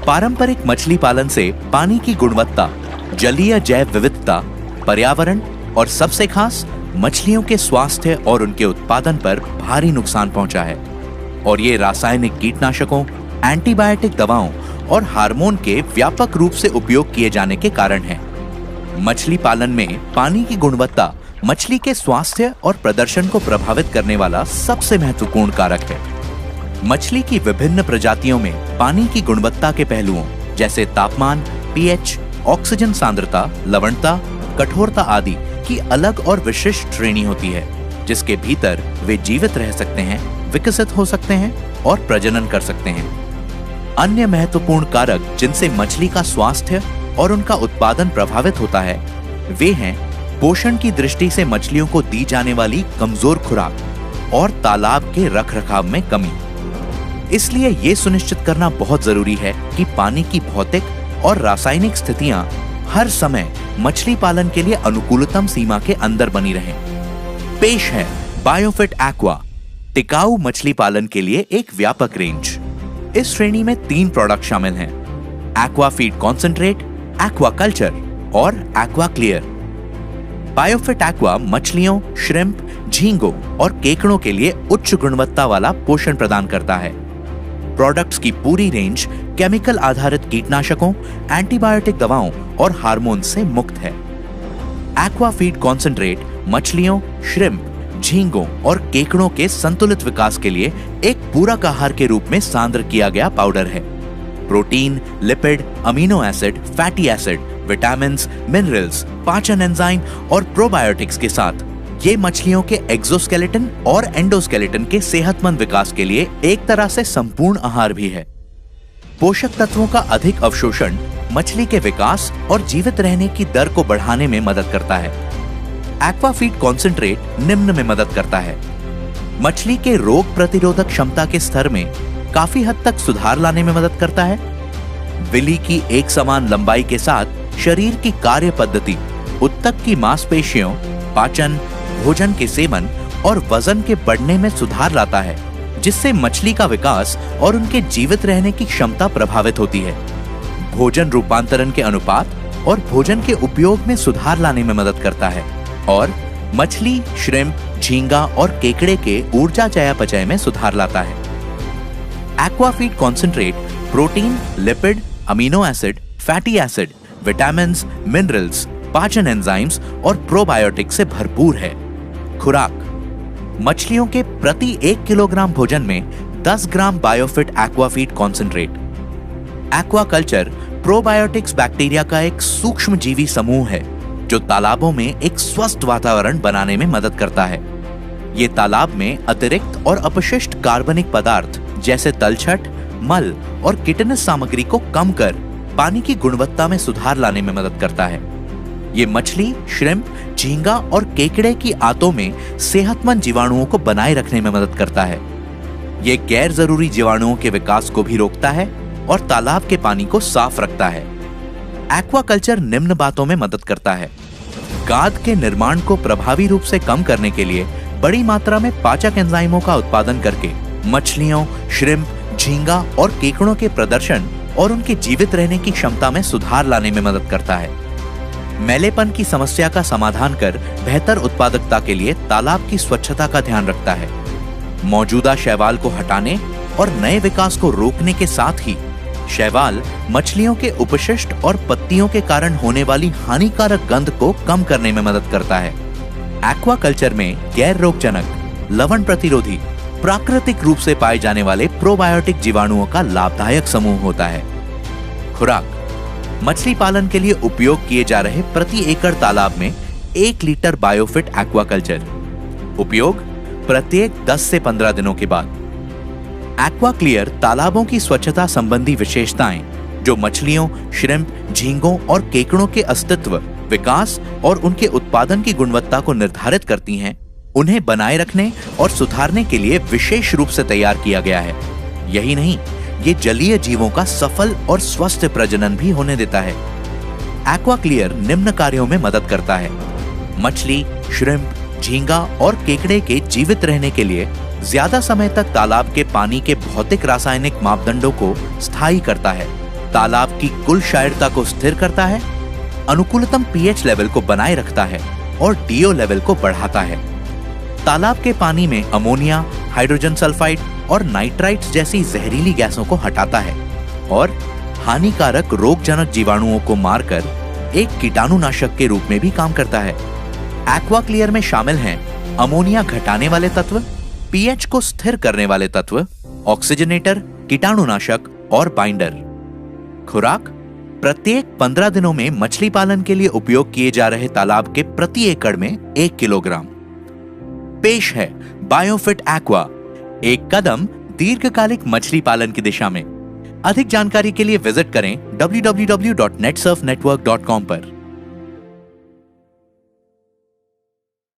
पारंपरिक मछली पालन से पानी की गुणवत्ता, जलीय जैव विविधता, पर्यावरण और सबसे खास मछलियों के स्वास्थ्य और उनके उत्पादन पर भारी नुकसान पहुंचा है। और ये रासायनिक कीटनाशकों, एंटीबायोटिक दवाओं और हार्मोन के व्यापक रूप से उपयोग किए जाने के कारण है। मछली पालन में पानी की गुणवत्ता मछली के स्वास्थ्य और प्रदर्शन को प्रभावित करने वाला सबसे महत्वपूर्ण कारक है। मछली की विभिन्न प्रजातियों में पानी की गुणवत्ता के पहलुओं जैसे तापमान, पीएच, ऑक्सीजन सांद्रता, लवणता, कठोरता आदि की अलग और विशिष्ट श्रेणी होती है, जिसके भीतर वे जीवित रह सकते हैं, विकसित हो सकते हैं और प्रजनन कर सकते हैं। अन्य महत्वपूर्ण कारक जिनसे मछली का स्वास्थ्य और उनका उत्पादन प्रभावित होता है, वे हैं पोषण की दृष्टि से मछलियों को दी जाने वाली कमजोर खुराक और तालाब के रखरखाव में कमी। इसलिए यह सुनिश्चित करना बहुत जरूरी है कि पानी की भौतिक और रासायनिक स्थितियां हर समय मछली पालन के लिए अनुकूलतम सीमा के अंदर बनी रहें। पेश है बायोफिट एक्वा, टिकाऊ मछली पालन के लिए एक व्यापक रेंज। इस श्रेणी में 3 प्रोडक्ट शामिल हैं: aqua feed concentrate, aqua culture और एक्वा क्लियर। बायोफिट एक्वा मछलियों, श्रिम्प, झींगों और केकड़ों के लिए उच्च गुणवत्ता वाला पोषण प्रदान करता है। प्रोडक्ट्स की पूरी रेंज केमिकल आधारित कीटनाशकों, एंटीबायोटिक दवाओं और हार्मोन से मुक्त है। एक्वा फीड कॉन्सेंट्रेट मछलियों, श्रिम्प, झींगों और केकड़ों के संतुलित विकास के लिए एक पूरक आहार के रूप में सांद्र किया गया पाउडर है। Protein, lipid, amino acid, fatty acid, vitamins, minerals, पाचन एंजाइम और प्रोबायोटिक्स के साथ ये मछलियों के एक्सोस्केलेटन और एंडोस्केलेटन के सेहतमंद विकास के लिए एक तरह से संपूर्ण आहार भी है। पोषक तत्वों का अधिक अवशोषण मछली के विकास और जीवित रहने की दर को बढ़ाने में मदद करता है। एक्वा फीड कॉन्सेंट्रेट निम्न में मदद करता है: मछली के रोग प्रतिरोधक क्षमता के स्तर में काफी हद तक सुधार लाने में मदद करता है। विली की एक समान लंबाई के साथ शरीर की कार्य पद्धति, उत्तक की मांसपेशियों, पाचन, भोजन के सेवन और वजन के बढ़ने में सुधार लाता है, जिससे मछली का विकास और उनके जीवित रहने की क्षमता प्रभावित होती है। भोजन रूपांतरण के अनुपात और भोजन के उपयोग में सुधार लाने में मदद करता है और मछली, श्रिम्प, झींगा और केकड़े के ऊर्जा चयापचय में सुधार लाता है। Aqua feed concentrate protein, lipid, amino acid, fatty acid, vitamins, minerals, पाचन एंजाइम्स और प्रोबायोटिक से भरपूर है। खुराक: मछलियों के प्रति 1 किलोग्राम भोजन में 10 gram biofit aqua feed concentrate. Aquaculture probiotics bacteria का एक सूक्ष्म जीवी समूह है जो तालाबों में एक स्वस्थ वातावरण बनाने में मदद करता है। ये तालाब में अतिरिक्त और अपशिष्ट कार्बनिक पदार्थ जैसे तलछट, मल और किटनस सामग्री को कम कर पानी की गुणवत्ता में सुधार लाने में मदद करता है। ये मछली, श्रिम्प, झींगा और केकड़े की आंतों में सेहतमंद जीवाणुओं को बनाए रखने में मदद करता है। ये गैर जरूरी जीवाणुओं के विकास को भी रोकता है और तालाब के पानी को साफ रखता है। एक्वाकल्चर निम्न बातों में मदद करता है: गाद के निर्माण को प्रभावी रूप से कम करने के लिए बड़ी मात्रा में पाचक एंजाइमों का उत्पादन करके मछलियों, श्रिम्प, झींगा और केकड़ों के प्रदर्शन और उनके जीवित रहने की क्षमता में सुधार लाने में मदद करता है। मैलेपन की समस्या का समाधान कर बेहतर उत्पादकता के लिए तालाब की स्वच्छता का ध्यान रखता है। मौजूदा शैवाल को हटाने और नए विकास को रोकने के साथ ही शैवाल मछलियों के उपशिष्ट और पत्तियों के कारण होने वाली हानिकारक गंध को कम करने में मदद करता है। एक्वाकल्चर में गैर रोगजनक, लवण प्रतिरोधी, प्राकृतिक रूप से पाए जाने वाले प्रोबायोटिक जीवाणुओं का लाभदायक समूह होता है। खुराक: मछली पालन के लिए उपयोग किए जा रहे प्रति एकड़ तालाब में 1 लीटर बायोफिट एक्वाकल्चर। उपयोग: प्रत्येक 10 से 15 दिनों के बाद। एक्वा क्लियर तालाबों की स्वच्छता संबंधी विशेषताएं जो मछलियों, श्रिम्प, झींगों और केकड़ों के अस्तित्व, विकास और उनके उत्पादन की गुणवत्ता को निर्धारित करती हैं, उन्हें बनाए रखने और सुधारने के लिए विशेष रूप से तैयार किया गया है। यही नहीं, ये जलीय जीवों का सफल और स्वस्थ प्रजनन भी होने देता है। एक्वा क्लियर निम्न कार्यों में मदद करता है: मछली, श्रिम्प, झींगा और केकड़े के जीवित रहने के लिए ज्यादा समय तक तालाब के पानी के भौतिक रासायनिक मापदंडों को स्थायी करता है तालाब की कुल शायरता को स्थिर करता है, अनुकूलतम पीएच लेवल को बनाए रखता है और डीओ लेवल को बढ़ाता है। तालाब के पानी में अमोनिया, हाइड्रोजन सल्फाइड और नाइट्राइट्स जैसी जहरीली गैसों को हटाता है और हानिकारक रोगजनक जीवाणुओं को मारकर एक कीटाणुनाशक के रूप में भी काम करता है। एक्वा क्लियर में शामिल हैं अमोनिया घटाने वाले तत्व, पीएच को स्थिर करने वाले तत्व, ऑक्सीजनेटर, कीटाणुनाशक और बाइंडर। खुराक: प्रत्येक 15 दिनों में मछली पालन के लिए उपयोग किए जा रहे तालाब के प्रति एकड़ में 1 किलोग्राम। पेश है बायोफिट एक्वा, एक कदम दीर्घकालिक मछली पालन की दिशा में। अधिक जानकारी के लिए विजिट करें www.netsurfnetwork.com पर।